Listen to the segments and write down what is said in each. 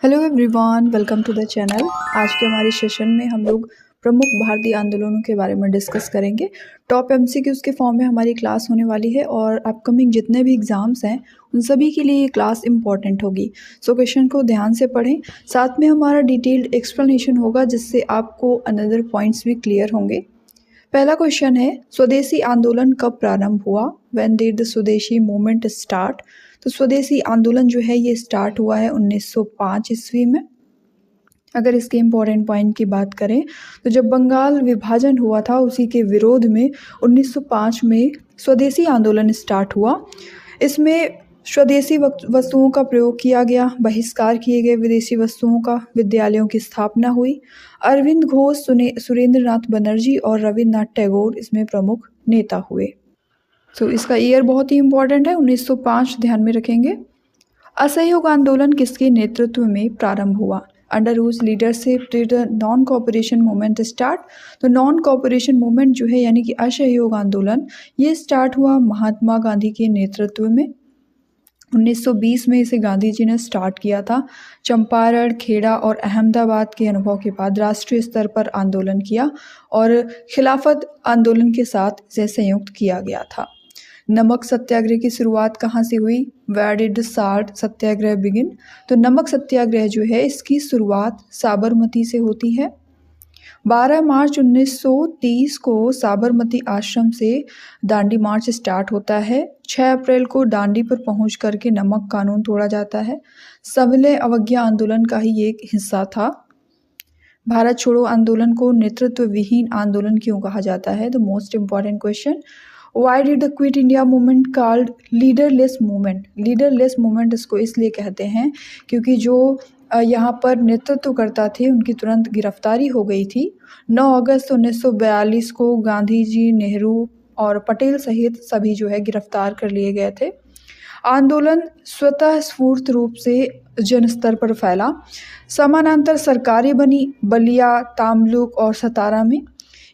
Hello everyone, welcome to the channel. आज के हमारे सेशन में हम लोग प्रमुख भारतीय आंदोलनों के बारे में डिस्कस करेंगे। टॉप एमसीक्यूज के फॉर्म में हमारी क्लास होने वाली है और अपकमिंग जितने भी एग्जाम्स हैं उन सभी के लिए ये क्लास इंपॉर्टेंट होगी। सो क्वेश्चन को ध्यान से पढ़ें, साथ में हमारा डिटेल्ड एक्सप्लेनेशन होगा जिससे आपको अनदर पॉइंट्स भी क्लियर होंगे। पहला क्वेश्चन है, स्वदेशी आंदोलन कब प्रारंभ हुआ? व्हेन डिड द स्वदेशी मूवमेंट स्टार्ट? तो स्वदेशी आंदोलन जो है ये स्टार्ट हुआ है 1905 ईस्वी में। अगर इसके इम्पोर्टेंट पॉइंट की बात करें तो जब बंगाल विभाजन हुआ था उसी के विरोध में 1905 में स्वदेशी आंदोलन स्टार्ट हुआ। इसमें स्वदेशी वस्तुओं का प्रयोग किया गया, बहिष्कार किए गए विदेशी वस्तुओं का, विद्यालयों की स्थापना हुई। अरविंद घोष, सुरेंद्र नाथ बनर्जी और रविन्द्रनाथ टैगोर इसमें प्रमुख नेता हुए। तो इसका ईयर बहुत ही इंपॉर्टेंट है, 1905 ध्यान में रखेंगे। असहयोग आंदोलन किसके नेतृत्व में प्रारंभ हुआ? Under whose leadership did the non cooperation movement start? तो नॉन कोऑपरेशन मूवमेंट जो है यानी कि असहयोग आंदोलन ये स्टार्ट हुआ महात्मा गांधी के नेतृत्व में। 1920 में इसे गांधी जी ने स्टार्ट किया था। चंपारण, खेड़ा और अहमदाबाद के अनुभव के बाद राष्ट्रीय स्तर पर आंदोलन किया और खिलाफत आंदोलन के साथ इसे संयुक्त किया गया था। नमक सत्याग्रह की शुरुआत कहाँ से हुई? Where did the salt satyagraha begin? तो नमक सत्याग्रह जो है इसकी शुरुआत साबरमती से होती है। 12 मार्च 1930 को साबरमती आश्रम से दांडी मार्च स्टार्ट होता है। 6 अप्रैल को दांडी पर पहुंच करके नमक कानून तोड़ा जाता है। सविनय अवज्ञा आंदोलन का ही एक हिस्सा था। भारत छोड़ो आंदोलन को नेतृत्व विहीन आंदोलन क्यों कहा जाता है? The most important question. Why did the quit India movement called leaderless movement? Leaderless movement इसको इसलिए कहते हैं क्योंकि जो यहाँ पर नेतृत्व करता थे उनकी तुरंत गिरफ्तारी हो गई थी। 9 अगस्त 1942 को गांधी जी, नेहरू और पटेल सहित सभी जो है गिरफ्तार कर लिए गए थे। आंदोलन स्वतः स्फूर्त रूप से जन स्तर पर फैला। समानांतर सरकारें बनी बलिया, तामलुक और सतारा में।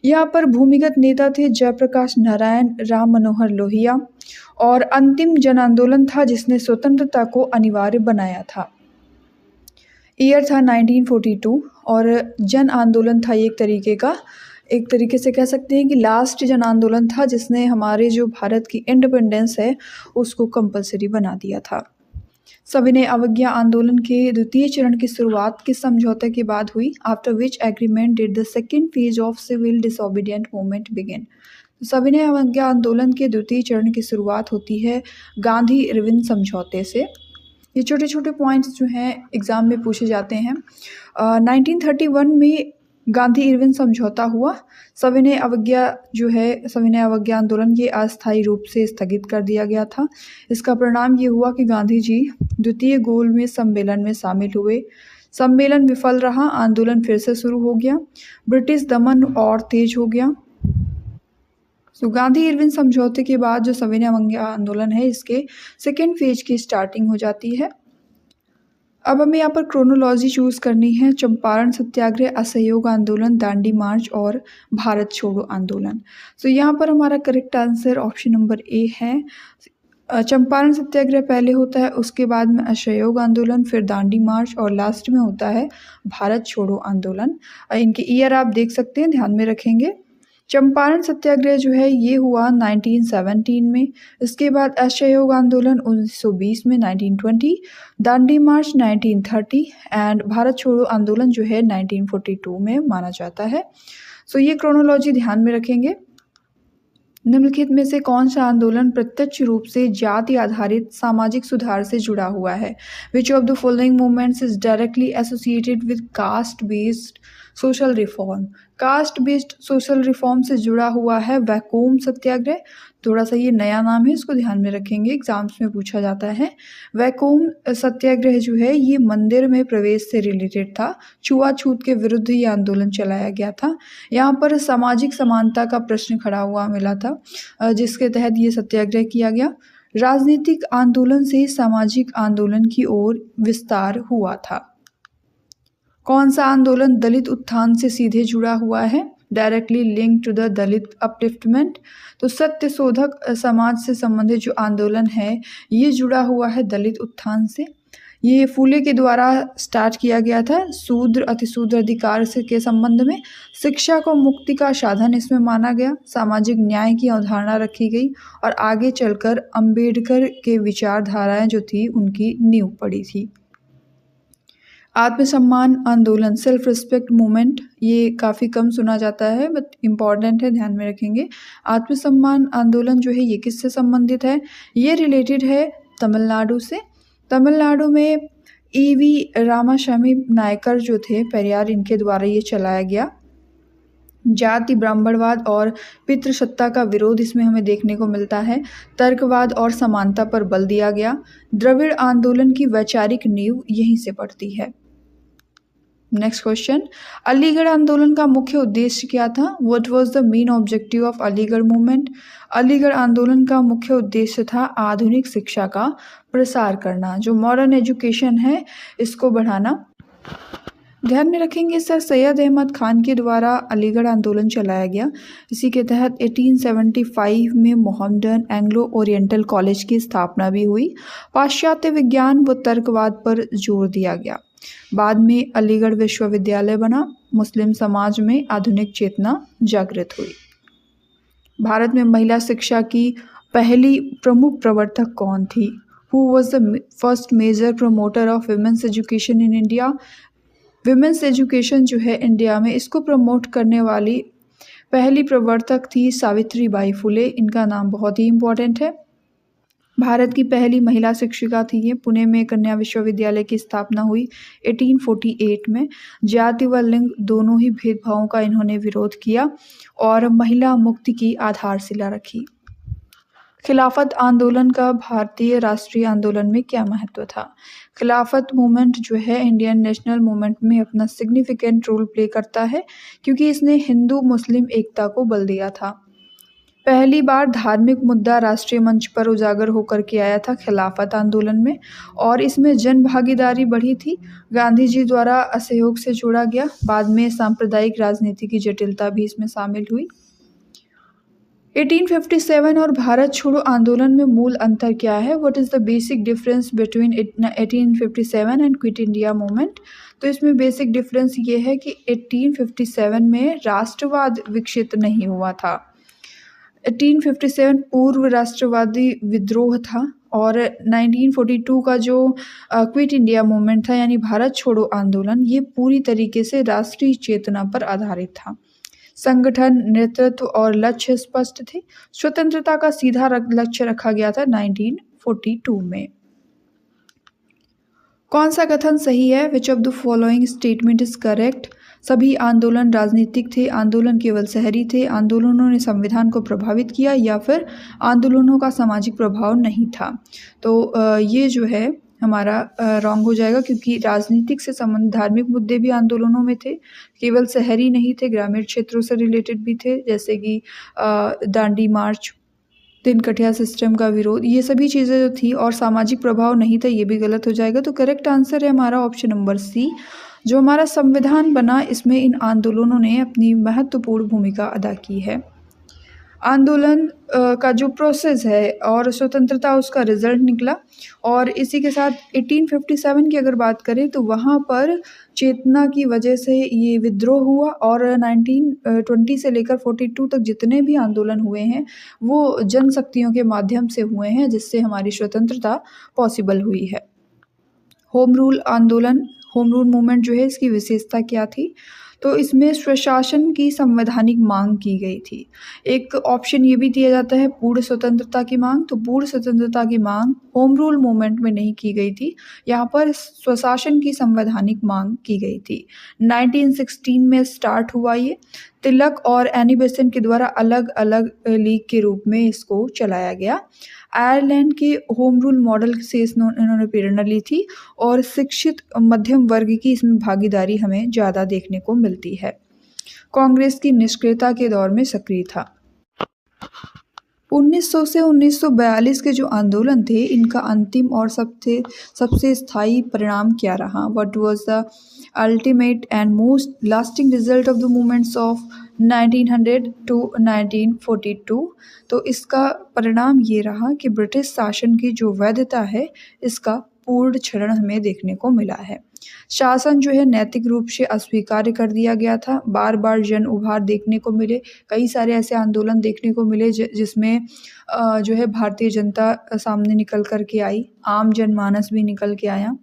यहाँ पर भूमिगत नेता थे जयप्रकाश नारायण, राम मनोहर लोहिया और अंतिम जन आंदोलन था जिसने स्वतंत्रता को अनिवार्य बनाया था। ईयर था 1942 और जन आंदोलन था एक तरीके से कह सकते हैं कि लास्ट जन आंदोलन था जिसने हमारे जो भारत की इंडिपेंडेंस है उसको कंपलसरी बना दिया था। सविनय अवज्ञा आंदोलन के द्वितीय चरण की शुरुआत किस समझौते के बाद हुई? After which agreement did the second phase of civil disobedient movement begin? सविनय अवज्ञा आंदोलन के द्वितीय चरण की शुरुआत होती है गांधी इरविन समझौते से। ये छोटे छोटे पॉइंट्स जो हैं एग्जाम में पूछे जाते हैं। 1931 में गांधी इरविन समझौता हुआ। सविनय अवज्ञा आंदोलन ये अस्थायी रूप से स्थगित कर दिया गया था। इसका परिणाम ये हुआ कि गांधी जी द्वितीय गोलमेज सम्मेलन में शामिल हुए। सम्मेलन विफल रहा, आंदोलन फिर से शुरू हो गया। ब्रिटिश दमन और तेज हो गया। तो गांधी इरविन समझौते के बाद जो सविनय अवज्ञा आंदोलन है इसके सेकेंड फेज की स्टार्टिंग हो जाती है। अब हमें यहाँ पर क्रोनोलॉजी चूज करनी है। चंपारण सत्याग्रह, असहयोग आंदोलन, दांडी मार्च और भारत छोड़ो आंदोलन। तो यहाँ पर हमारा correct answer option number A है। चंपारण सत्याग्रह पहले होता है, उसके बाद में असहयोग आंदोलन, फिर दांडी मार्च और लास्ट में होता है भारत छोड़ो आंदोलन। इनके ईयर आप देख सकते हैं, ध्यान में रखेंगे। चंपारण सत्याग्रह जो है ये हुआ 1917 में। इसके बाद असहयोग आंदोलन 1920 में 1920, दांडी मार्च 1930 एंड भारत छोड़ो आंदोलन जो है 1942 में माना जाता है। सो ये क्रोनोलॉजी ध्यान में रखेंगे। निम्नलिखित में से कौन सा आंदोलन प्रत्यक्ष रूप से जाति आधारित सामाजिक सुधार से जुड़ा हुआ है? Which of the following movements is directly associated with caste based social reform? Caste based social reform से जुड़ा हुआ है वैकोम सत्याग्रह। थोड़ा सा ये नया नाम है, इसको ध्यान में रखेंगे, एग्जाम्स में पूछा जाता है। वैकोम सत्याग्रह जो है ये मंदिर में प्रवेश से रिलेटेड था। छुआछूत के विरुद्ध ये आंदोलन चलाया गया था। यहाँ पर सामाजिक समानता का प्रश्न खड़ा हुआ मिला था जिसके तहत ये सत्याग्रह किया गया। राजनीतिक आंदोलन से सामाजिक आंदोलन की ओर विस्तार हुआ था। कौन सा आंदोलन दलित उत्थान से सीधे जुड़ा हुआ है? Directly link to the Dalit upliftment. तो सत्य शोधक समाज से संबंधित जो आंदोलन है ये जुड़ा हुआ है दलित उत्थान से। ये फूले के द्वारा स्टार्ट किया गया था। शूद्र अतिशूद्र अधिकार से के संबंध में शिक्षा को मुक्ति का साधन इसमें माना गया। सामाजिक न्याय की अवधारणा रखी गई और आगे चलकर अंबेडकर के विचारधाराएं जो थी उनकी नींव पड़ी थी। आत्मसम्मान आंदोलन, सेल्फ रिस्पेक्ट मूवमेंट, ये काफ़ी कम सुना जाता है बट इम्पॉर्टेंट है, ध्यान में रखेंगे। आत्मसम्मान आंदोलन जो है ये किससे संबंधित है? ये रिलेटेड है तमिलनाडु से। तमिलनाडु में ईवी रामास्वामी नायकर जो थे पेरियार, इनके द्वारा ये चलाया गया। जाति ब्राह्मणवाद और पितृसत्ता का विरोध इसमें हमें देखने को मिलता है। तर्कवाद और समानता पर बल दिया गया। द्रविड़ आंदोलन की वैचारिक नींव यहीं से पड़ती है। नेक्स्ट क्वेश्चन, अलीगढ़ आंदोलन का मुख्य उद्देश्य क्या था? What was the main objective of Aligarh movement? Aligarh आंदोलन का मुख्य उद्देश्य था आधुनिक शिक्षा का प्रसार करना, जो मॉडर्न एजुकेशन है इसको बढ़ाना। ध्यान में रखेंगे सर सैयद अहमद खान के द्वारा अलीगढ़ आंदोलन चलाया गया। इसी के तहत 1875 में मोहम्मडन एंग्लो ओरिएंटल कॉलेज की स्थापना भी हुई। पाश्चात्य विज्ञान व तर्कवाद पर जोर दिया गया। बाद में अलीगढ़ विश्वविद्यालय बना। मुस्लिम समाज में आधुनिक चेतना जागृत हुई। भारत में महिला शिक्षा की पहली प्रमुख प्रवर्तक कौन थी? Who was the first major promoter of women's education in India? Women's education जो है इंडिया में, इसको प्रमोट करने वाली पहली प्रवर्तक थी सावित्री बाई फुले। इनका नाम बहुत ही इम्पोर्टेंट है। भारत की पहली महिला शिक्षिका थी ये। पुणे में कन्या विश्वविद्यालय की स्थापना हुई 1848 में। जाति व लिंग दोनों ही भेदभावों का इन्होंने विरोध किया और महिला मुक्ति की आधारशिला रखी। खिलाफत आंदोलन का भारतीय राष्ट्रीय आंदोलन में क्या महत्व था? खिलाफत मूवमेंट जो है इंडियन नेशनल मूवमेंट में अपना सिग्निफिकेंट रोल प्ले करता है, क्योंकि इसने हिंदू मुस्लिम एकता को बल दिया था। पहली बार धार्मिक मुद्दा राष्ट्रीय मंच पर उजागर होकर के आया था खिलाफत आंदोलन में, और इसमें जन भागीदारी बढ़ी थी। गांधी जी द्वारा असहयोग से जोड़ा गया। बाद में सांप्रदायिक राजनीति की जटिलता भी इसमें शामिल हुई। 1857 और भारत छोड़ो आंदोलन में मूल अंतर क्या है? What is the basic difference between 1857 and quit India movement? तो इसमें बेसिक डिफरेंस ये है कि 1857 में राष्ट्रवाद विकसित नहीं हुआ था। 1857 पूर्व राष्ट्रवादी विद्रोह था, और 1942 का जो क्विट इंडिया मूवमेंट था यानी भारत छोड़ो आंदोलन, ये पूरी तरीके से राष्ट्रीय चेतना पर आधारित था। संगठन, नेतृत्व और लक्ष्य स्पष्ट थे। स्वतंत्रता का सीधा लक्ष्य रखा गया था 1942 में। कौन सा कथन सही है? Which of the following statement is correct? सभी आंदोलन राजनीतिक थे, आंदोलन केवल शहरी थे, आंदोलनों ने संविधान को प्रभावित किया, या फिर आंदोलनों का सामाजिक प्रभाव नहीं था। तो ये जो है हमारा रॉन्ग हो जाएगा, क्योंकि राजनीतिक से संबंधित धार्मिक मुद्दे भी आंदोलनों में थे, केवल शहरी नहीं थे, ग्रामीण क्षेत्रों से रिलेटेड भी थे, जैसे कि दांडी मार्च, तिनकठिया सिस्टम का विरोध, ये सभी चीज़ें जो थी, और सामाजिक प्रभाव नहीं था, ये भी गलत हो जाएगा। तो करेक्ट आंसर है हमारा ऑप्शन नंबर सी। जो हमारा संविधान बना, इसमें इन आंदोलनों ने अपनी महत्वपूर्ण भूमिका अदा की है। आंदोलन का जो प्रोसेस है और स्वतंत्रता, उसका रिजल्ट निकला, और इसी के साथ 1857 की अगर बात करें तो वहाँ पर चेतना की वजह से ये विद्रोह हुआ, और 1920 से लेकर 42 तक जितने भी आंदोलन हुए हैं वो जनशक्तियों के माध्यम से हुए हैं, जिससे हमारी स्वतंत्रता पॉसिबल हुई है। होम रूल आंदोलन, होम रूल मूवमेंट जो है, इसकी विशेषता क्या थी? तो इसमें स्वशासन की संवैधानिक मांग की गई थी। एक ऑप्शन ये भी दिया जाता है पूर्ण स्वतंत्रता की मांग। तो पूर्ण स्वतंत्रता की मांग होम रूल मूवमेंट में नहीं की गई थी, यहाँ पर स्वशासन की संवैधानिक मांग की गई थी। 1916 में स्टार्ट हुआ ये। तिलक और एनी बेसेंट के द्वारा अलग अलग लीग के रूप में इसको चलाया गया। आयरलैंड के होम रूल मॉडल से इन्होंने प्रेरणा ली थी, और शिक्षित मध्यम वर्ग की इसमें भागीदारी हमें ज़्यादा देखने को मिलती है। कांग्रेस की निष्क्रियता के दौर में सक्रिय था। 1900 से 1942 के जो आंदोलन थे, इनका अंतिम और सबसे स्थायी परिणाम क्या रहा? What was the ultimate and most lasting result of the movements of 1900 to 1942? तो इसका परिणाम ये रहा कि ब्रिटिश शासन की जो वैधता है, इसका पूर्ण क्षरण हमें देखने को मिला है। शासन जो है नैतिक रूप से अस्वीकार्य कर दिया गया था। बार बार जन उभार देखने को मिले, कई सारे ऐसे आंदोलन देखने को मिले जिसमें जो है भारतीय जनता सामने निकल कर के आई, आम जनमानस भी निकल के आया।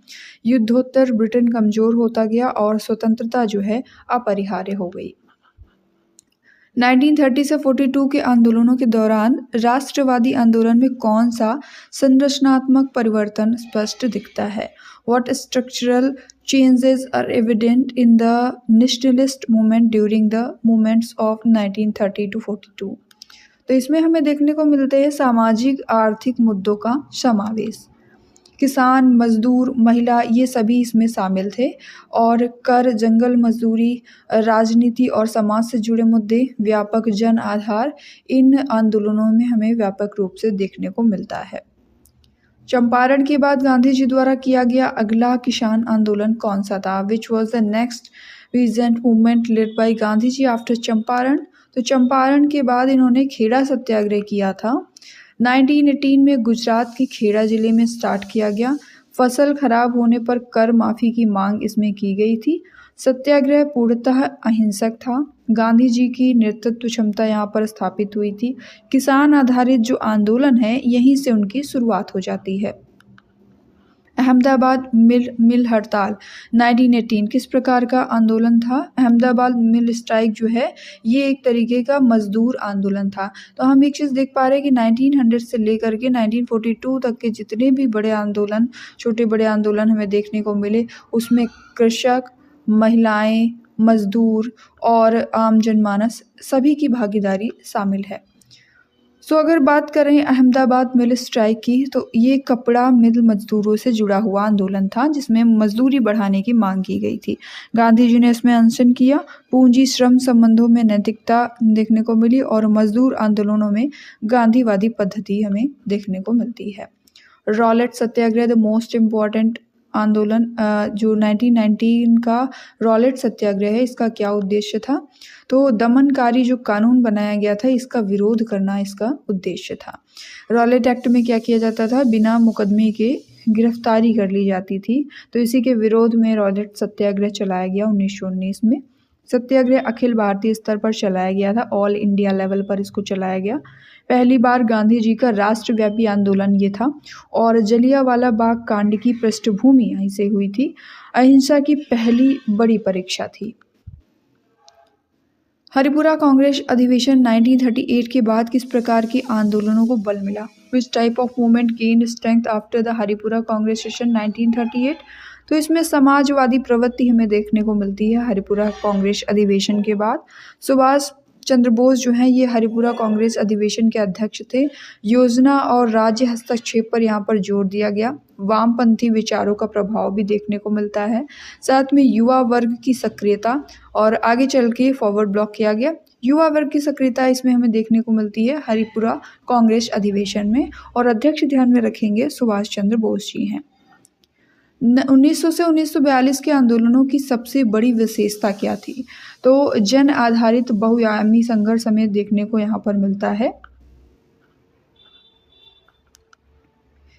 युद्धोत्तर ब्रिटेन कमज़ोर होता गया और स्वतंत्रता जो है अपरिहार्य हो गई। 1930 से 42 के आंदोलनों के दौरान राष्ट्रवादी आंदोलन में कौन सा संरचनात्मक परिवर्तन स्पष्ट दिखता है? What structural changes are evident in the nationalist movement during the movements of 1930 to 42? तो इसमें हमें देखने को मिलते हैं सामाजिक आर्थिक मुद्दों का समावेश। किसान, मजदूर, महिला ये सभी इसमें शामिल थे और कर, जंगल मजदूरी, राजनीति और समाज से जुड़े मुद्दे, व्यापक जन आधार इन आंदोलनों में हमें व्यापक रूप से देखने को मिलता है। चंपारण के बाद गांधी जी द्वारा किया गया अगला किसान आंदोलन कौन सा था? Which was the next recent movement led by Gandhi ji after Champaran? तो चंपारण के बाद इन्होंने खेड़ा सत्याग्रह किया था। 1918 में गुजरात के खेड़ा जिले में स्टार्ट किया गया। फसल खराब होने पर कर माफ़ी की मांग इसमें की गई थी। सत्याग्रह पूर्णतः अहिंसक था। गांधी जी की नेतृत्व क्षमता यहाँ पर स्थापित हुई थी। किसान आधारित जो आंदोलन है यहीं से उनकी शुरुआत हो जाती है। अहमदाबाद मिल हड़ताल 1918 किस प्रकार का आंदोलन था? अहमदाबाद मिल स्ट्राइक जो है ये एक तरीके का मजदूर आंदोलन था। तो हम एक चीज़ देख पा रहे हैं कि 1900 से लेकर के 1942 तक के जितने भी बड़े आंदोलन, छोटे बड़े आंदोलन हमें देखने को मिले, उसमें कृषक, महिलाएं, मजदूर और आम जनमानस सभी की भागीदारी शामिल है। अगर बात करें अहमदाबाद मिल स्ट्राइक की, तो ये कपड़ा मिल मजदूरों से जुड़ा हुआ आंदोलन था जिसमें मजदूरी बढ़ाने की मांग की गई थी। गांधी जी ने इसमें अनशन किया। पूंजी श्रम संबंधों में नैतिकता देखने को मिली और मजदूर आंदोलनों में गांधीवादी पद्धति हमें देखने को मिलती है। Rowlatt Satyagraha the most important आंदोलन जो 1919 का रॉलेट सत्याग्रह है, इसका क्या उद्देश्य था? तो दमनकारी जो कानून बनाया गया था इसका विरोध करना इसका उद्देश्य था। रॉलेट एक्ट में क्या किया जाता था? बिना मुकदमे के गिरफ्तारी कर ली जाती थी। तो इसी के विरोध में रॉलेट सत्याग्रह चलाया गया 1919 में। सत्याग्रह अखिल भारतीय स्तर पर चलाया गया था, ऑल इंडिया लेवल पर इसको चलाया गया। पहली बार गांधी जी का राष्ट्रव्यापी आंदोलन ये था और जलियांवाला बाग कांड की पृष्ठभूमि यहीं से हुई थी। अहिंसा की पहली बड़ी परीक्षा थी। हरिपुरा कांग्रेस अधिवेशन 1938 के बाद किस प्रकार के आंदोलनों को बल मिला? Which type of movement gained strength after the Haripura Congress session 1938? तो इसमें समाजवादी प्रवृत्ति हमें देखने को मिलती है हरिपुरा कांग्रेस अधिवेशन के बाद। सुभाष चंद्र बोस जो हैं ये हरिपुरा कांग्रेस अधिवेशन के अध्यक्ष थे। योजना और राज्य हस्तक्षेप पर यहाँ पर जोर दिया गया। वामपंथी विचारों का प्रभाव भी देखने को मिलता है। साथ में युवा वर्ग की सक्रियता और आगे चल के फॉरवर्ड ब्लॉक किया गया। युवा वर्ग की सक्रियता इसमें हमें देखने को मिलती है हरिपुरा कांग्रेस अधिवेशन में और अध्यक्ष ध्यान में रखेंगे सुभाष चंद्र बोस जी हैं। 1900 से 1942 के आंदोलनों की सबसे बड़ी विशेषता क्या थी? तो जन आधारित बहुआयामी संघर्ष हमें देखने को यहाँ पर मिलता है।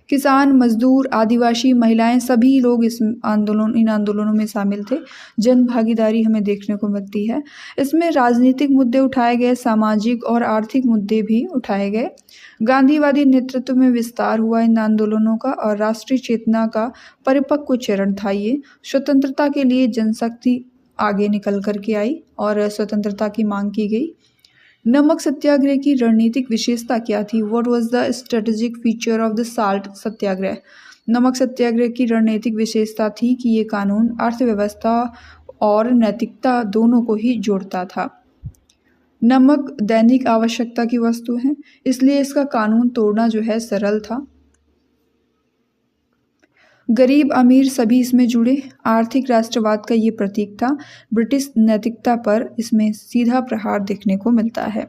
किसान, मजदूर, आदिवासी, महिलाएं सभी लोग इन आंदोलनों में शामिल थे। जन भागीदारी हमें देखने को मिलती है। इसमें राजनीतिक मुद्दे उठाए गए, सामाजिक और आर्थिक मुद्दे भी उठाए गए। गांधीवादी नेतृत्व में विस्तार हुआ इन आंदोलनों का और राष्ट्रीय चेतना का परिपक्व चरण था ये। स्वतंत्रता के लिए जनशक्ति आगे निकल कर के आई और स्वतंत्रता की मांग की गई। नमक सत्याग्रह की रणनीतिक विशेषता क्या थी? What was the strategic feature of the salt Satyagraha? नमक सत्याग्रह की रणनीतिक विशेषता थी कि ये कानून अर्थव्यवस्था और नैतिकता दोनों को ही जोड़ता था। नमक दैनिक आवश्यकता की वस्तु है, इसलिए इसका कानून तोड़ना जो है सरल था। गरीब अमीर सभी इसमें जुड़े। आर्थिक राष्ट्रवाद का ये प्रतीक था। ब्रिटिश नैतिकता पर इसमें सीधा प्रहार देखने को मिलता है।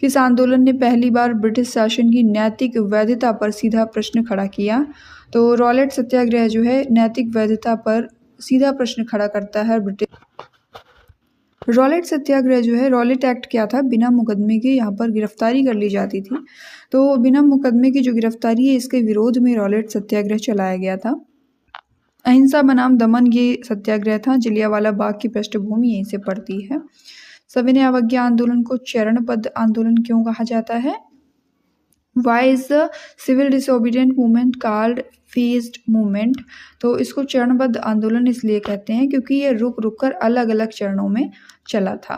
किस आंदोलन ने पहली बार ब्रिटिश शासन की नैतिक वैधता पर सीधा प्रश्न खड़ा किया? तो रॉलेट सत्याग्रह जो है नैतिक वैधता पर सीधा प्रश्न खड़ा करता है रॉलेट सत्याग्रह जो है, रॉलेट एक्ट क्या था, बिना मुकदमे के यहाँ पर गिरफ्तारी कर ली जाती थी। तो बिना मुकदमे की जो गिरफ्तारी है, इसके विरोध में रॉलेट सत्याग्रह चलाया गया था। अहिंसा बनाम दमन ये सत्याग्रह था। जलियांवाला बाग की पृष्ठभूमि यहीं से पड़ती है। सविनय अवज्ञा आंदोलन को चरणबद्ध आंदोलन क्यों कहा जाता है? Why is the civil disobedient movement called phased movement? तो इसको चरणबद्ध आंदोलन इसलिए कहते हैं क्योंकि ये रुक रुक कर अलग अलग चरणों में चला था।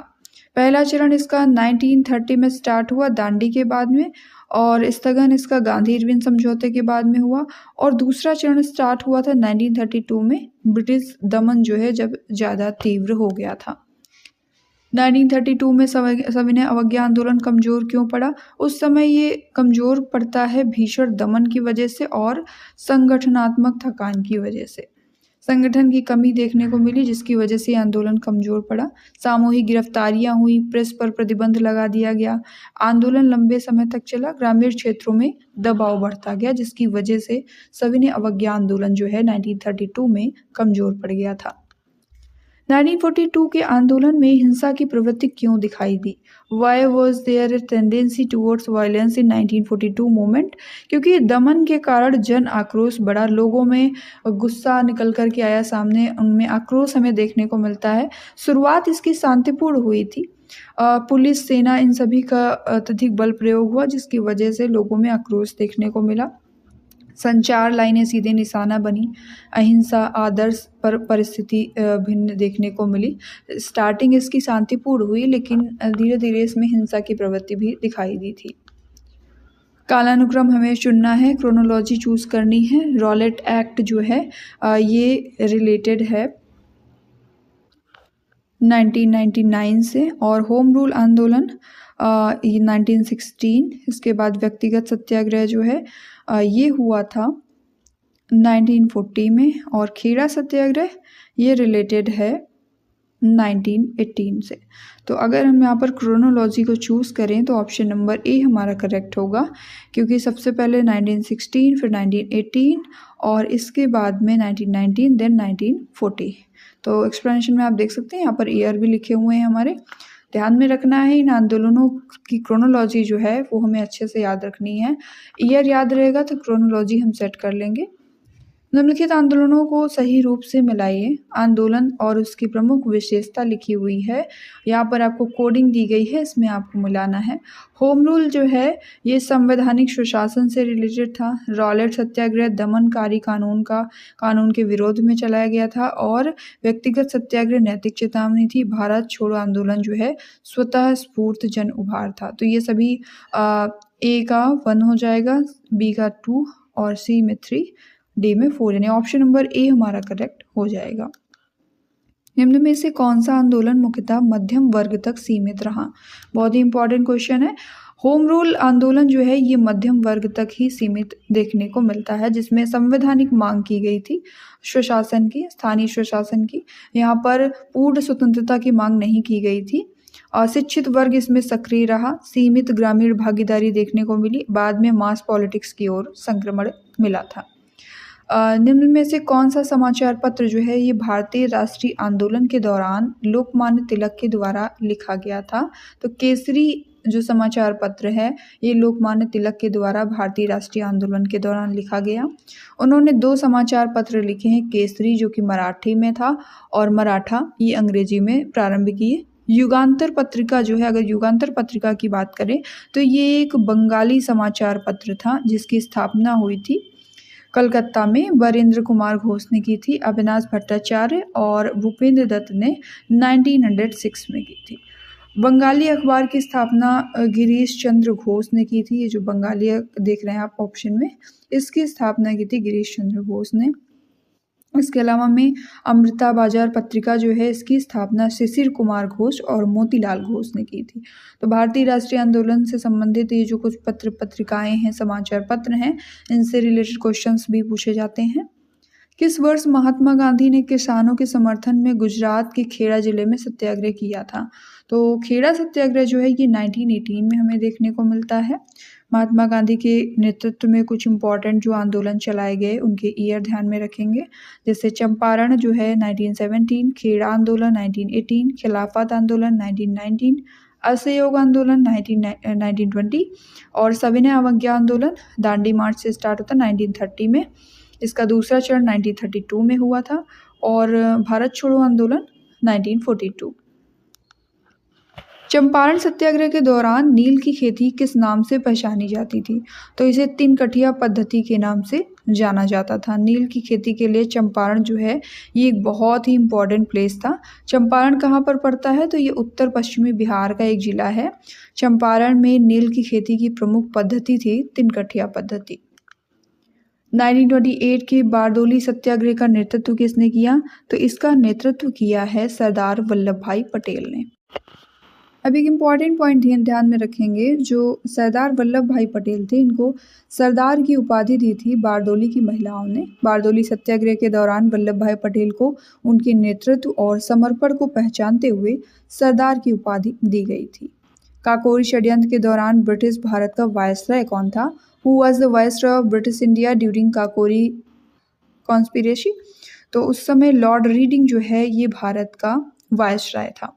पहला चरण इसका 1930 में स्टार्ट हुआ दांडी के बाद में, और स्थगन इसका गांधी इरविन समझौते के बाद में हुआ। और दूसरा चरण स्टार्ट हुआ था 1932 में, ब्रिटिश दमन जो है जब ज़्यादा तीव्र हो गया था। 1932 में सविनय अवज्ञा आंदोलन कमज़ोर क्यों पड़ा? उस समय ये कमज़ोर पड़ता है भीषण दमन की वजह से और संगठनात्मक थकान की वजह से। संगठन की कमी देखने को मिली, जिसकी वजह से आंदोलन कमज़ोर पड़ा। सामूहिक गिरफ्तारियां हुई, प्रेस पर प्रतिबंध लगा दिया गया, आंदोलन लंबे समय तक चला, ग्रामीण क्षेत्रों में दबाव बढ़ता गया, जिसकी वजह से सविनय अवज्ञा आंदोलन जो है 1932 में कमज़ोर पड़ गया था। 1942 के आंदोलन में हिंसा की प्रवृत्ति क्यों दिखाई दी? Why was there a tendency towards violence in 1942 movement? क्योंकि दमन के कारण जन आक्रोश बढ़ा, लोगों में गुस्सा निकल कर के आया सामने, उनमें आक्रोश हमें देखने को मिलता है। शुरुआत इसकी शांतिपूर्ण हुई थी। पुलिस, सेना, इन सभी का अत्यधिक बल प्रयोग हुआ, जिसकी वजह से लोगों में आक्रोश देखने को मिला। संचार लाइनें सीधे निशाना बनी, अहिंसा आदर्श पर परिस्थिति भिन्न देखने को मिली। स्टार्टिंग इसकी शांतिपूर्ण हुई, लेकिन धीरे धीरे इसमें हिंसा की प्रवृत्ति भी दिखाई दी थी। कालानुक्रम हमें चुनना है, क्रोनोलॉजी चूज करनी है। रॉलेट एक्ट जो है ये रिलेटेड है 1999 से, और होम रूल आंदोलन ये 1916। इसके बाद व्यक्तिगत सत्याग्रह जो है ये हुआ था 1940 में, और खेड़ा सत्याग्रह ये रिलेटेड है 1918 से। तो अगर हम यहाँ पर क्रोनोलॉजी को चूज़ करें तो ऑप्शन नंबर ए हमारा करेक्ट होगा, क्योंकि सबसे पहले 1916, फिर 1918, और इसके बाद में 1919, देन 1940। तो एक्सप्लेनेशन में आप देख सकते हैं यहाँ पर ईयर भी लिखे हुए हैं हमारे। ध्यान में रखना है, इन आंदोलनों की क्रोनोलॉजी जो है वो हमें अच्छे से याद रखनी है। ईयर याद रहेगा तो क्रोनोलॉजी हम सेट कर लेंगे। निम्नलिखित आंदोलनों को सही रूप से मिलाइए। आंदोलन और उसकी प्रमुख विशेषता लिखी हुई है, यहाँ पर आपको कोडिंग दी गई है, इसमें आपको मिलाना है। होम रूल जो है ये संवैधानिक सुशासन से रिलेटेड था। रॉलेट सत्याग्रह दमनकारी कानून के विरोध में चलाया गया था, और व्यक्तिगत सत्याग्रह नैतिक चेतावनी थी। भारत छोड़ो आंदोलन जो है स्वतः स्फूर्त जन उभार था। तो ये सभी ए का 1 हो जाएगा, बी का 2, और सी में 3, डी में 4, यानी ऑप्शन नंबर ए हमारा करेक्ट हो जाएगा। निम्न में से कौन सा आंदोलन मुख्यतः मध्यम वर्ग तक सीमित रहा? बहुत ही इंपॉर्टेंट क्वेश्चन है। होम रूल आंदोलन जो है ये मध्यम वर्ग तक ही सीमित देखने को मिलता है, जिसमें संवैधानिक मांग की गई थी स्वशासन की, स्थानीय स्वशासन की। यहाँ पर पूर्ण स्वतंत्रता की मांग नहीं की गई थी। अशिक्षित वर्ग इसमें सक्रिय रहा, सीमित ग्रामीण भागीदारी देखने को मिली, बाद में मास पॉलिटिक्स की ओर संक्रमण मिला था। निम्न में से कौन सा समाचार पत्र जो है ये भारतीय राष्ट्रीय आंदोलन के दौरान लोकमान्य तिलक के द्वारा लिखा गया था? तो केसरी जो समाचार पत्र है ये लोकमान्य तिलक के द्वारा भारतीय राष्ट्रीय आंदोलन के दौरान लिखा गया। उन्होंने 2 समाचार पत्र लिखे हैं, केसरी जो कि मराठी में था, और मराठा ये अंग्रेजी में प्रारंभ किए। युगांतर पत्रिका जो है, अगर युगांतर पत्रिका की बात करें तो ये एक बंगाली समाचार पत्र था, जिसकी स्थापना हुई थी कलकत्ता में, वरेंद्र कुमार घोष ने की थी, अविनाश भट्टाचार्य और भूपेंद्र दत्त ने 1906 में की थी। बंगाली अखबार की स्थापना गिरीश चंद्र घोष ने की थी। ये जो बंगाली देख रहे हैं आप ऑप्शन में, इसकी स्थापना की थी गिरीश चंद्र घोष ने। इसके अलावा में अमृता बाजार पत्रिका जो है इसकी स्थापना शिशिर कुमार घोष और मोतीलाल घोष ने की थी। तो भारतीय राष्ट्रीय आंदोलन से संबंधित ये जो कुछ पत्रिकाएं हैं, समाचार पत्र हैं, इनसे रिलेटेड क्वेश्चंस भी पूछे जाते हैं। किस वर्ष महात्मा गांधी ने किसानों के समर्थन में गुजरात के खेड़ा जिले में सत्याग्रह किया था? तो खेड़ा सत्याग्रह जो है ये 1918 में हमें देखने को मिलता है। महात्मा गांधी के नेतृत्व में कुछ इम्पोर्टेंट जो आंदोलन चलाए गए उनके ईयर ध्यान में रखेंगे, जैसे चंपारण जो है 1917, खेड़ा आंदोलन 1918, खिलाफत आंदोलन 1919, असहयोग आंदोलन 1920 और सविनय अवज्ञा आंदोलन दांडी मार्च से स्टार्ट होता 1930 में। इसका दूसरा चरण 1932 में हुआ था और भारत छोड़ो आंदोलन 1942। चंपारण सत्याग्रह के दौरान नील की खेती किस नाम से पहचानी जाती थी? तो इसे तीन कठिया पद्धति के नाम से जाना जाता था। नील की खेती के लिए चंपारण जो है ये एक बहुत ही इम्पोर्टेंट प्लेस था। चंपारण कहाँ पर पड़ता है? तो ये उत्तर पश्चिमी बिहार का एक जिला है। चंपारण में नील की खेती की प्रमुख पद्धति थी तीन कठिया पद्धति। 1928 के बारडोली सत्याग्रह का नेतृत्व किसने किया? तो इसका नेतृत्व किया है सरदार वल्लभ भाई पटेल ने। अब एक इम्पॉर्टेंट पॉइंट ध्यान में रखेंगे, जो सरदार वल्लभ भाई पटेल थे इनको सरदार की उपाधि दी थी बारडोली की महिलाओं ने। बारडोली सत्याग्रह के दौरान वल्लभ भाई पटेल को उनके नेतृत्व और समर्पण को पहचानते हुए सरदार की उपाधि दी गई थी। काकोरी षड्यंत्र के दौरान ब्रिटिश भारत का वायसराय कौन था? Who was the Viceroy of British India during Kakori conspiracy? तो उस समय लॉर्ड रीडिंग जो है ये भारत का वायसराय था।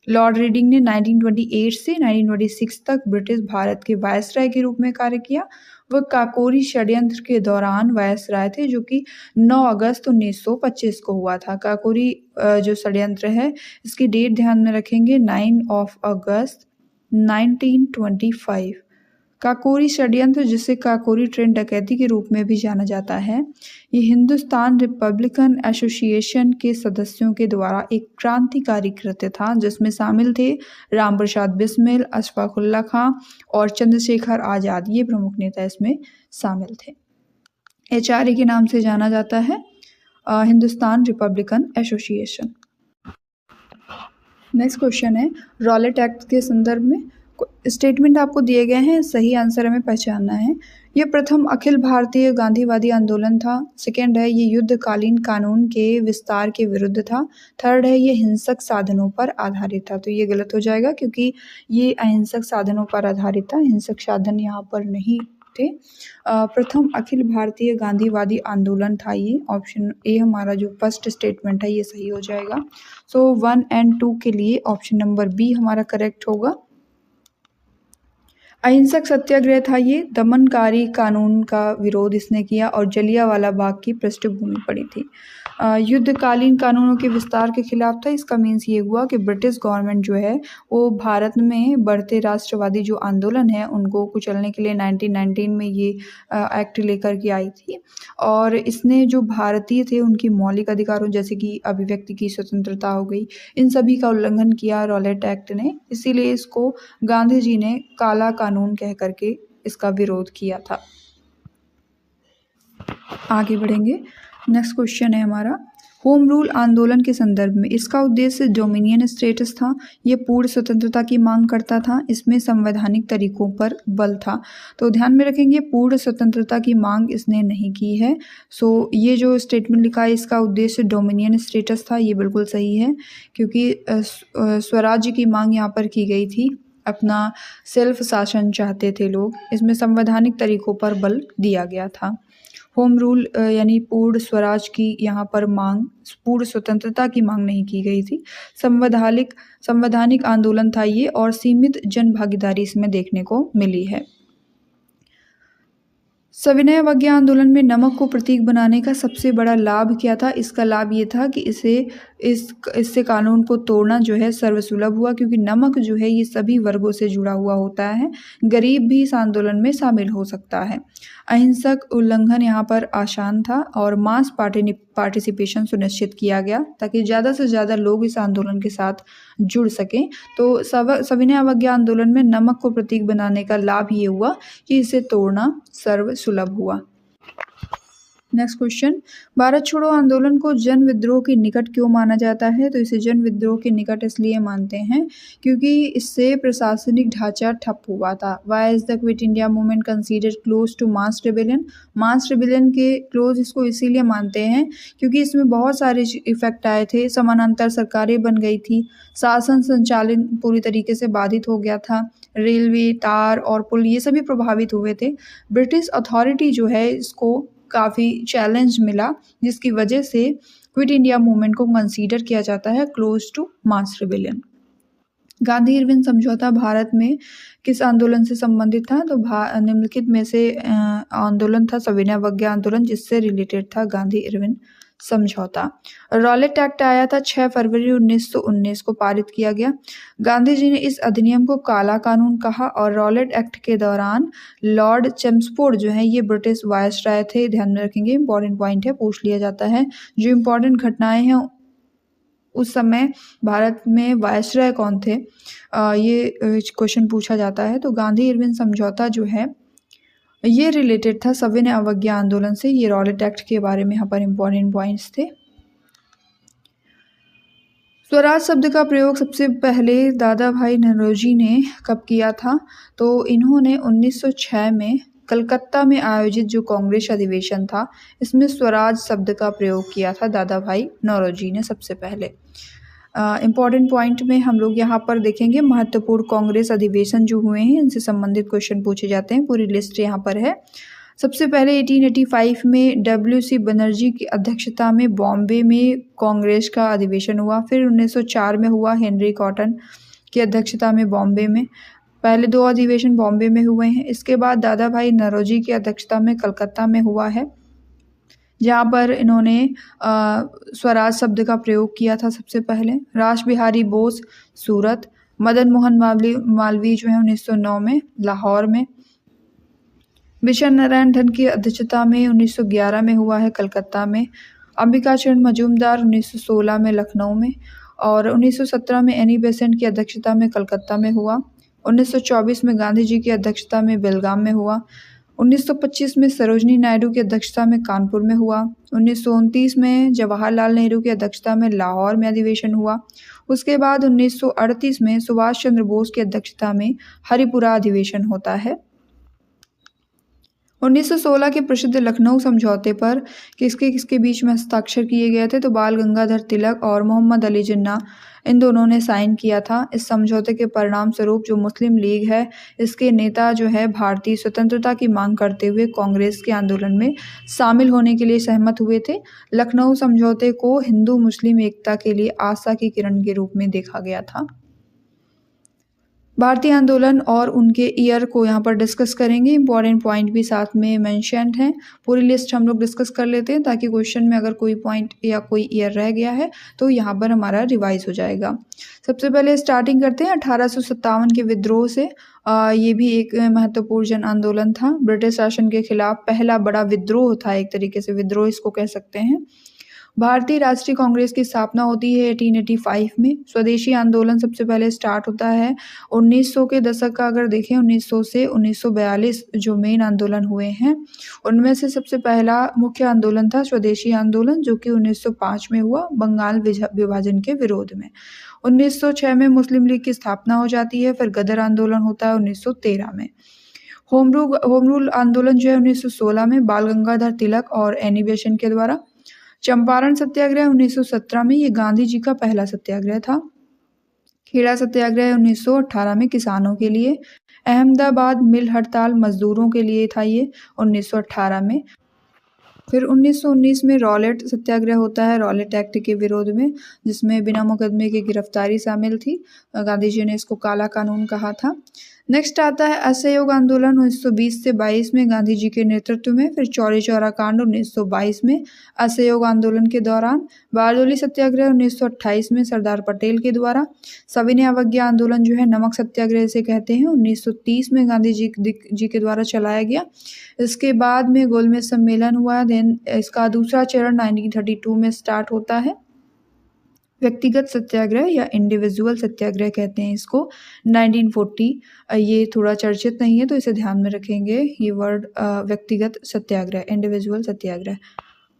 लॉर्ड रीडिंग ने 1928 से 1926 तक ब्रिटिश भारत के वायसराय के रूप में कार्य किया। वह काकोरी षड्यंत्र के दौरान वायसराय थे, जो कि 9 अगस्त 1925 को हुआ था। काकोरी जो षड्यंत्र है इसकी डेट ध्यान में रखेंगे 9 अगस्त 1925। काकोरी षड्यंत्र, जिसे काकोरी ट्रेन डकैती के रूप में भी जाना जाता है, ये हिंदुस्तान रिपब्लिकन एसोसिएशन के सदस्यों के द्वारा एक क्रांतिकारी कृत्य था, जिसमें शामिल थे राम प्रसाद बिस्मिल, अशफाक उल्लाह खां और चंद्रशेखर आज़ाद। ये प्रमुख नेता इसमें शामिल थे। HRA के नाम से जाना जाता है Hindustan Republican association. Next question है, रॉलेट एक्ट के संदर्भ में स्टेटमेंट आपको दिए गए हैं, सही आंसर हमें पहचानना है। ये प्रथम अखिल भारतीय गांधीवादी आंदोलन था। सेकेंड है, ये युद्धकालीन कानून के विस्तार के विरुद्ध था। थर्ड है, ये हिंसक साधनों पर आधारित था। तो ये गलत हो जाएगा क्योंकि ये अहिंसक साधनों पर आधारित था, हिंसक साधन यहाँ पर नहीं थे। प्रथम अखिल भारतीय गांधीवादी आंदोलन था ये। ऑप्शन ए हमारा जो फर्स्ट स्टेटमेंट है ये सही हो जाएगा। सो 1 और 2 के लिए ऑप्शन नंबर बी हमारा करेक्ट होगा। अहिंसक सत्याग्रह था ये, दमनकारी कानून का विरोध इसने किया और जलियांवाला बाग की पृष्ठभूमि पड़ी थी। युद्धकालीन कानूनों के विस्तार के खिलाफ था। इसका मीन्स ये हुआ कि ब्रिटिश गवर्नमेंट जो है वो भारत में बढ़ते राष्ट्रवादी जो आंदोलन है उनको कुचलने के लिए 1919 में ये एक्ट लेकर के आई थी और इसने जो भारतीय थे उनकी मौलिक अधिकारों जैसे कि अभिव्यक्ति की स्वतंत्रता हो गई, इन सभी का उल्लंघन किया रॉलेट एक्ट ने। इसीलिए इसको गांधी जी ने काला कानून कह करके इसका विरोध किया था। आगे बढ़ेंगे। नेक्स्ट क्वेश्चन है हमारा, होम रूल आंदोलन के संदर्भ में इसका उद्देश्य डोमिनियन स्टेटस था। ये पूर्ण स्वतंत्रता की मांग करता था। इसमें संवैधानिक तरीकों पर बल था। तो ध्यान में रखेंगे पूर्ण स्वतंत्रता की मांग इसने नहीं की है। सो ये जो स्टेटमेंट लिखा है इसका उद्देश्य डोमिनियन स्टेटस था, ये बिल्कुल सही है क्योंकि स्वराज्य की मांग यहाँ पर की गई थी। अपना सेल्फ शासन चाहते थे लोग। इसमें संवैधानिक तरीकों पर बल दिया गया था। होम रूल यानी पूर्ण स्वराज की यहाँ पर मांग, पूर्ण स्वतंत्रता की मांग नहीं की गई थी। संवैधानिक आंदोलन था ये और सीमित जन भागीदारी इसमें देखने को मिली है। सविनय अवज्ञा आंदोलन में नमक को प्रतीक बनाने का सबसे बड़ा लाभ क्या था? इसका लाभ ये था कि इससे कानून को तोड़ना जो है सर्वसुलभ हुआ, क्योंकि नमक जो है ये सभी वर्गों से जुड़ा हुआ होता है। गरीब भी इस आंदोलन में शामिल हो सकता है। अहिंसक उल्लंघन यहाँ पर आसान था और मास पार्टिसिपेशन सुनिश्चित किया गया ताकि ज़्यादा से ज़्यादा लोग इस आंदोलन के साथ जुड़ सकें। तो सविनय अवज्ञा आंदोलन में नमक को प्रतीक बनाने का लाभ ये हुआ कि इसे तोड़ना सर्वसुलभ हुआ। नेक्स्ट क्वेश्चन, भारत छोड़ो आंदोलन को जन विद्रोह के निकट क्यों माना जाता है? तो इसे जन विद्रोह के निकट इसलिए मानते हैं क्योंकि इससे प्रशासनिक ढांचा ठप हुआ था। Why is the quit India movement considered close to mass rebellion? Mass rebellion के क्लोज इसको इसीलिए मानते हैं क्योंकि इसमें बहुत सारे इफेक्ट आए थे। समानांतर सरकारें बन गई थी, शासन संचालन पूरी तरीके से बाधित हो गया था, रेलवे, तार और पुल ये सभी प्रभावित हुए थे। ब्रिटिश अथॉरिटी जो है इसको काफ़ी चैलेंज मिला, जिसकी वजह से क्विट इंडिया मूवमेंट को कंसीडर किया जाता है close to mass rebellion. Gandhi Irwin समझौता भारत में किस आंदोलन से संबंधित था? तो निम्नलिखित में से आंदोलन था सविनय अवज्ञा आंदोलन, जिससे रिलेटेड था गांधी इरविन समझौता। रॉलेट एक्ट आया था 6 फरवरी 1919 को पारित किया गया। गांधी जी ने इस अधिनियम को काला कानून कहा और रॉलेट एक्ट के दौरान लॉर्ड चेम्सफोर्ड जो है ये ब्रिटिश वायसराय थे। ध्यान में रखेंगे, इंपॉर्टेंट पॉइंट है, पूछ लिया जाता है। जो इंपॉर्टेंट घटनाएं हैं उस समय भारत में वायसराय कौन थे, ये क्वेश्चन पूछा जाता है। तो गांधी इरविन समझौता जो है ये रिलेटेड था सविनय अवज्ञा आंदोलन से। ये रॉलेट एक्ट के बारे में यहाँ पर इंपॉर्टेंट पॉइंट्स थे। स्वराज शब्द का प्रयोग सबसे पहले दादा भाई नौरोजी ने कब किया था? तो इन्होंने 1906 में कलकत्ता में आयोजित जो कांग्रेस अधिवेशन था इसमें स्वराज शब्द का प्रयोग किया था दादा भाई नौरोजी ने सबसे पहले। इम्पॉर्टेंट पॉइंट में हम लोग यहाँ पर देखेंगे महत्वपूर्ण कांग्रेस अधिवेशन जो हुए हैं इनसे संबंधित क्वेश्चन पूछे जाते हैं। पूरी लिस्ट यहाँ पर है। सबसे पहले 1885 में WC बनर्जी की अध्यक्षता में बॉम्बे में कांग्रेस का अधिवेशन हुआ। फिर 1904 में हुआ हेनरी कॉटन की अध्यक्षता में बॉम्बे में। पहले 2 अधिवेशन बॉम्बे में हुए हैं। इसके बाद दादा भाई नौरोजी की अध्यक्षता में कलकत्ता में हुआ है, जहाँ पर इन्होंने स्वराज शब्द का प्रयोग किया था सबसे पहले। रास बिहारी बोस सूरत, मदन मोहन मालवीय जो है 1909 में लाहौर में। बिशन नारायण धन की अध्यक्षता में 1911 में हुआ है कलकत्ता में। अंबिका चरण मजूमदार 1916 में लखनऊ में। और 1917 में एनी बेसेंट की अध्यक्षता में कलकत्ता में हुआ। 1924 में गांधी जी की अध्यक्षता में बेलगाम में हुआ। 1925 में सरोजनी नायडू की अध्यक्षता में कानपुर में हुआ। 1929 में जवाहरलाल नेहरू की अध्यक्षता में लाहौर में अधिवेशन हुआ। उसके बाद 1938 में सुभाष चंद्र बोस की अध्यक्षता में हरिपुरा अधिवेशन होता है। 1916 के प्रसिद्ध लखनऊ समझौते पर किसके किसके बीच में हस्ताक्षर किए गए थे? तो बाल गंगाधर तिलक और मोहम्मद अली जिन्ना, इन दोनों ने साइन किया था। इस समझौते के परिणाम स्वरूप जो मुस्लिम लीग है इसके नेता जो है भारतीय स्वतंत्रता की मांग करते हुए कांग्रेस के आंदोलन में शामिल होने के लिए सहमत हुए थे। लखनऊ समझौते को हिंदू मुस्लिम एकता के लिए आशा की किरण के रूप में देखा गया था। भारतीय आंदोलन और उनके ईयर को यहाँ पर डिस्कस करेंगे। इंपॉर्टेंट पॉइंट भी साथ में मेंशन्ड हैं। पूरी लिस्ट हम लोग डिस्कस कर लेते हैं ताकि क्वेश्चन में अगर कोई पॉइंट या कोई ईयर रह गया है तो यहाँ पर हमारा रिवाइज हो जाएगा। सबसे पहले स्टार्टिंग करते हैं 1857 के विद्रोह से। ये भी एक महत्वपूर्ण जन आंदोलन था। ब्रिटिश शासन के खिलाफ पहला बड़ा विद्रोह था, एक तरीके से विद्रोह इसको कह सकते हैं। भारतीय राष्ट्रीय कांग्रेस की स्थापना होती है 1885 में। स्वदेशी आंदोलन सबसे पहले स्टार्ट होता है 1900 के दशक का अगर देखें 1900 से 1942 जो मेन आंदोलन हुए हैं उनमें से सबसे पहला मुख्य आंदोलन था स्वदेशी आंदोलन, जो कि 1905 में हुआ बंगाल विभाजन के विरोध में। 1906 में मुस्लिम लीग की स्थापना हो जाती है। फिर गदर आंदोलन होता है 1913 में। होम रूल आंदोलन जो है 1916 में बाल गंगाधर तिलक और एनी बेसेंट के द्वारा। चंपारण सत्याग्रह 1917 में, ये गांधी जी का पहला सत्याग्रह था। खेड़ा सत्याग्रह 1918 में किसानों के लिए। अहमदाबाद मिल हड़ताल मजदूरों के लिए था ये 1918 में। फिर 1919 में रॉलेट सत्याग्रह होता है रॉलेट एक्ट के विरोध में, जिसमें बिना मुकदमे की गिरफ्तारी शामिल थी। गांधी जी ने इसको काला कानून कहा था। नेक्स्ट आता है असहयोग आंदोलन 1920 से 22 में गांधी जी के नेतृत्व में। फिर चौरी चौरा कांड 1922 में असहयोग आंदोलन के दौरान। बारदोली सत्याग्रह 1928 में सरदार पटेल के द्वारा। सविनय अवज्ञा आंदोलन जो है नमक सत्याग्रह से कहते हैं 1930 में गांधी जी के द्वारा चलाया गया। इसके बाद में गोलमेज सम्मेलन हुआ। देन इसका दूसरा चरण 1932 में स्टार्ट होता है। व्यक्तिगत सत्याग्रह या इंडिविजुअल सत्याग्रह कहते हैं इसको। 1940 ये थोड़ा चर्चित नहीं है तो इसे ध्यान में रखेंगे, ये वर्ड व्यक्तिगत सत्याग्रह, इंडिविजुअल सत्याग्रह।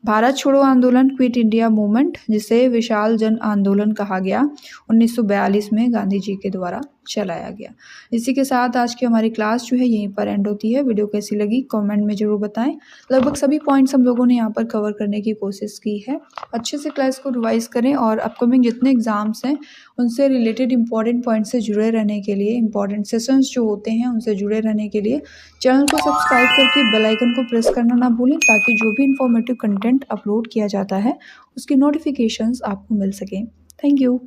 भारत छोड़ो आंदोलन, क्विट इंडिया मूवमेंट, जिसे विशाल जन आंदोलन कहा गया, 1942 में गांधी जी के द्वारा चलाया गया। इसी के साथ आज की हमारी क्लास जो है यहीं पर एंड होती है। वीडियो कैसी लगी कमेंट में ज़रूर बताएं। लगभग सभी पॉइंट्स हम लोगों ने यहाँ पर कवर करने की कोशिश की है। अच्छे से क्लास को रिवाइज करें और अपकमिंग जितने एग्जाम्स हैं उनसे रिलेटेड इंपॉर्टेंट पॉइंट से जुड़े रहने के लिए, इंपॉर्टेंट सेशंस जो होते हैं उनसे जुड़े रहने के लिए चैनल को सब्सक्राइब करके बेल आइकन को प्रेस करना ना भूलें, ताकि जो भी इंफॉर्मेटिव कंटेंट अपलोड किया जाता है उसकी नोटिफिकेशंस आपको मिल सकें। Thank you.